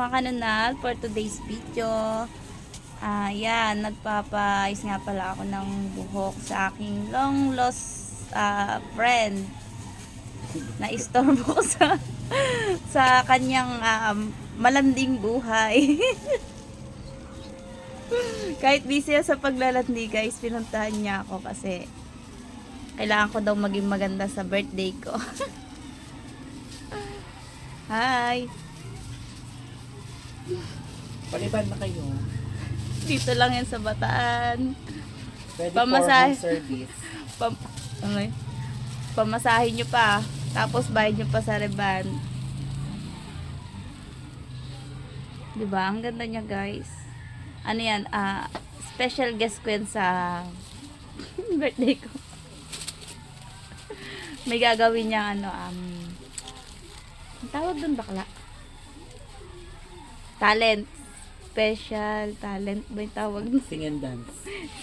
mga kanunal for today's video. Yan, nagpapayos nga pala ako ng buhok sa aking long lost friend. Na-istorbo ko sa kanyang malanding buhay. Kahit busy sa paglalandi guys, pinuntahan niya ako kasi kailangan ko daw maging maganda sa birthday ko. Hi! Paliban na kayo. Dito lang yan sa Bataan. Ready Pamasahe. for home service. Okay. Pamasahin nyo pa. Tapos bayad nyo pa sa Reban. Diba? Ang ganda niya guys. Ano yan? Special guest ko yan sa birthday ko. May gagawin niya ang tawag dun bakla? Talent. Special talent ba yung tawag? Sing and dance.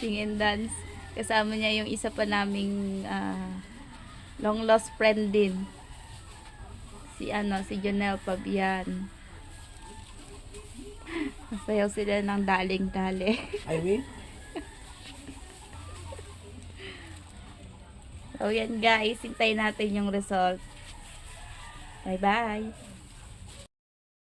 Sing and dance. Kasama niya yung isa pa naming long lost friend din. Si Jonel Pabian. Masayaw sila ng daling-dali. I will. So yan guys, hintayin natin yung result. Bye bye.